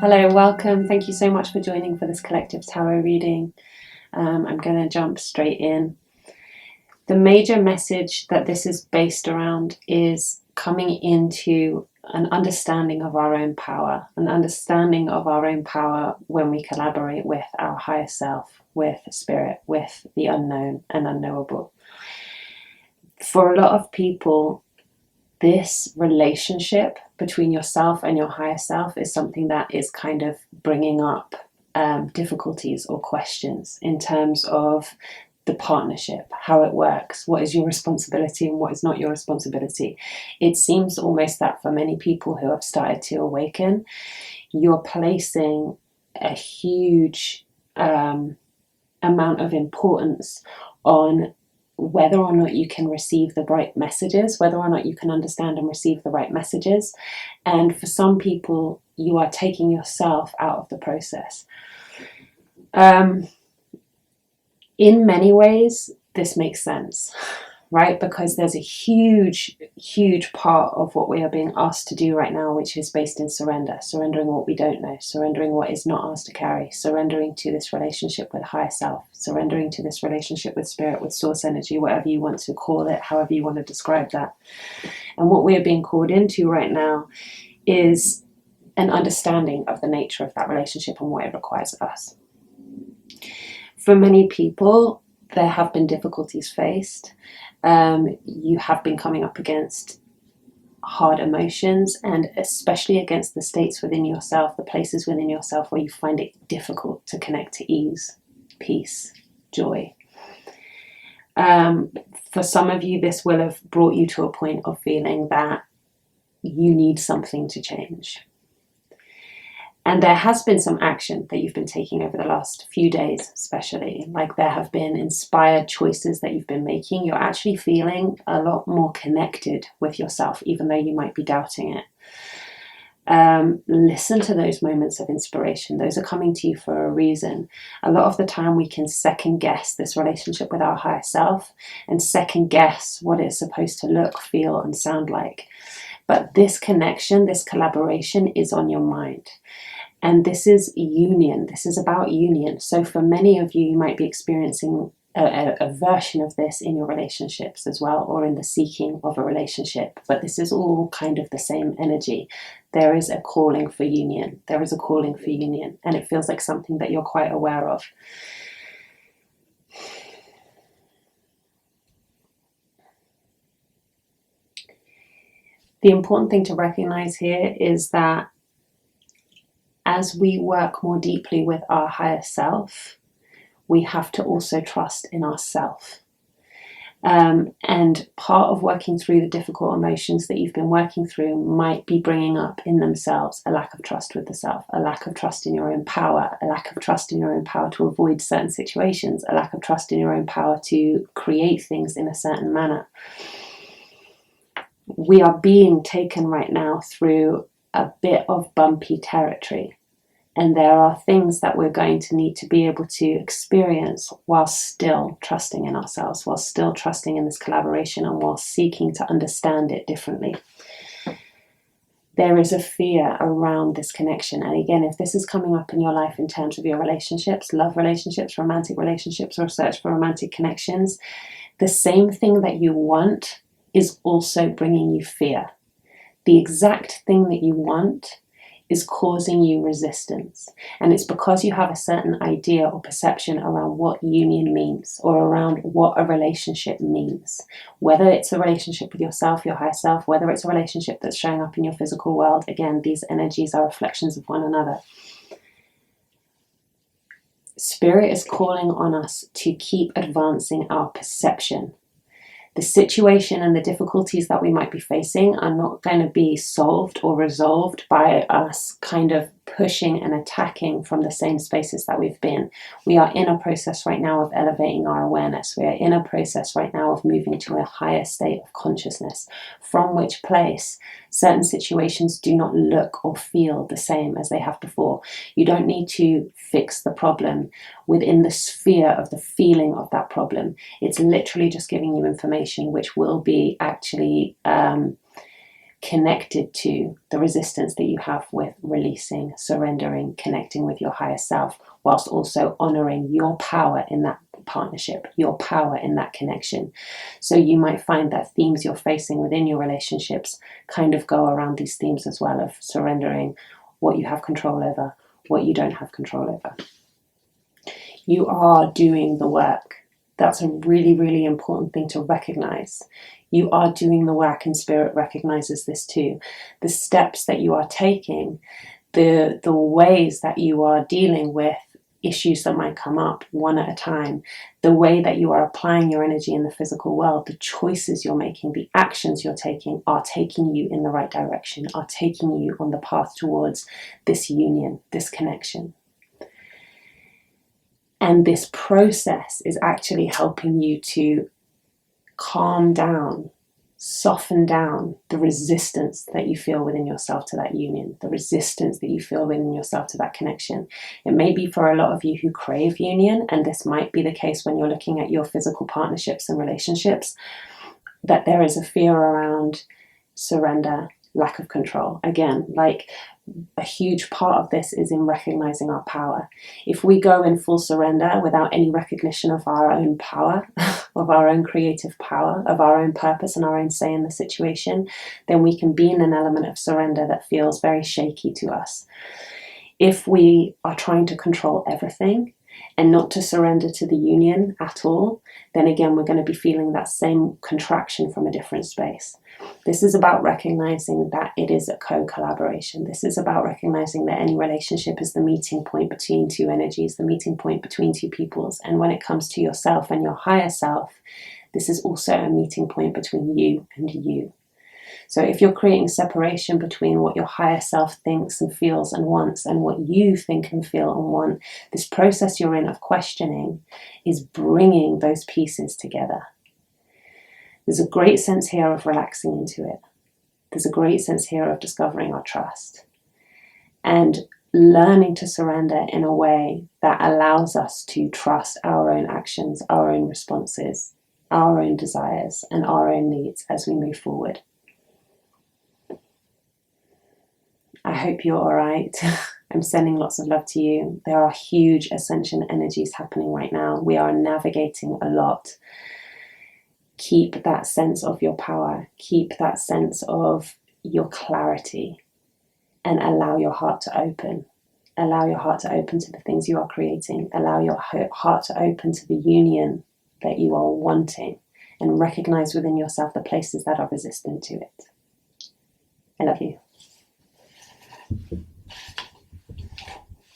Hello, welcome. Thank you so much for joining for this collective tarot reading. I'm going to jump straight in. The major message that this is based around is coming into an understanding of our own power, an understanding of our own power when we collaborate with our higher self, with spirit, with the unknown and unknowable. For a lot of people, this relationship between yourself and your higher self is something that is kind of bringing up difficulties or questions in terms of the partnership, how it works, what is your responsibility and what is not your responsibility. It seems almost that for many people who have started to awaken, you're placing a huge amount of importance on whether or not you can receive the right messages, whether or not you can understand and receive the right messages. And for some people, you are taking yourself out of the process. In many ways, this makes sense, right? Because there's a huge part of what we are being asked to do right now, which is based in surrender, surrendering what we don't know, surrendering what is not ours to carry, surrendering to this relationship with higher self, surrendering to this relationship with spirit, with source energy, whatever you want to call it, however you want to describe that. And what we are being called into right now is an understanding of the nature of that relationship and what it requires of us. For many people, there have been difficulties faced. You have been coming up against hard emotions, and especially against the states within yourself, the places within yourself where you find it difficult to connect to ease, peace, joy. For some of you, this will have brought you to a point of feeling that you need something to change. And there has been some action that you've been taking over the last few days, especially. Like there have been inspired choices that you've been making. You're actually feeling a lot more connected with yourself, even though you might be doubting it. Listen to those moments of inspiration. Those are coming to you for a reason. A lot of the time we can second guess this relationship with our higher self and second guess what it's supposed to look, feel, and sound like. But this connection, this collaboration is on your mind. And this is union. This is about union. So for many of you, you might be experiencing a version of this in your relationships as well, or in the seeking of a relationship. But this is all kind of the same energy. There is a calling for union. There is a calling for union. And it feels like something that you're quite aware of. The important thing to recognize here is that as we work more deeply with our higher self, we have to also trust in ourself. And part of working through the difficult emotions that you've been working through might be bringing up in themselves a lack of trust with the self, a lack of trust in your own power, a lack of trust in your own power to avoid certain situations, a lack of trust in your own power to create things in a certain manner. We are being taken right now through a bit of bumpy territory. And there are things that we're going to need to be able to experience while still trusting in ourselves, while still trusting in this collaboration, and while seeking to understand it differently. There is a fear around this connection. And again, if this is coming up in your life in terms of your relationships, love relationships, romantic relationships, or search for romantic connections, the same thing that you want is also bringing you fear. The exact thing that you want is causing you resistance. And it's because you have a certain idea or perception around what union means, or around what a relationship means. Whether it's a relationship with yourself, your higher self, whether it's a relationship that's showing up in your physical world. Again, these energies are reflections of one another. Spirit is calling on us to keep advancing our perception. The situation and the difficulties that we might be facing are not going to be solved or resolved by us kind of pushing and attacking from the same spaces that we've been. We are in a process right now of elevating our awareness. We are in a process right now of moving to a higher state of consciousness, from which place certain situations do not look or feel the same as they have before. You don't need to fix the problem within the sphere of the feeling of that problem. It's literally just giving you information which will be actually connected to the resistance that you have with releasing, surrendering, connecting with your higher self, whilst also honoring your power in that partnership, your power in that connection. So you might find that themes you're facing within your relationships kind of go around these themes as well, of surrendering what you have control over, what you don't have control over. You are doing the work. That's a really, really important thing to recognize. You are doing the work, and Spirit recognizes this too. The steps that you are taking, the ways that you are dealing with issues that might come up one at a time, the way that you are applying your energy in the physical world, the choices you're making, the actions you're taking are taking you in the right direction, are taking you on the path towards this union, this connection. And this process is actually helping you to calm down, soften down the resistance that you feel within yourself to that union, the resistance that you feel within yourself to that connection. It may be for a lot of you who crave union, and this might be the case when you're looking at your physical partnerships and relationships, that there is a fear around surrender, lack of control. Again, like, a huge part of this is in recognizing our power. If we go in full surrender without any recognition of our own power, of our own creative power, of our own purpose and our own say in the situation, then we can be in an element of surrender that feels very shaky to us. If we are trying to control everything and not to surrender to the union at all, then again, we're going to be feeling that same contraction from a different space. This is about recognizing that it is a co-collaboration. This is about recognizing that any relationship is the meeting point between two energies, the meeting point between two peoples. And when it comes to yourself and your higher self, this is also a meeting point between you and you. So if you're creating separation between what your higher self thinks and feels and wants and what you think and feel and want, this process you're in of questioning is bringing those pieces together. There's a great sense here of relaxing into it. There's a great sense here of discovering our trust and learning to surrender in a way that allows us to trust our own actions, our own responses, our own desires, and our own needs as we move forward. I hope you're all right. I'm sending lots of love to you. There are huge ascension energies happening right now. We are navigating a lot. Keep that sense of your power. Keep that sense of your clarity, and allow your heart to open. Allow your heart to open to the things you are creating. Allow your heart to open to the union that you are wanting, and recognize within yourself the places that are resistant to it. I love you.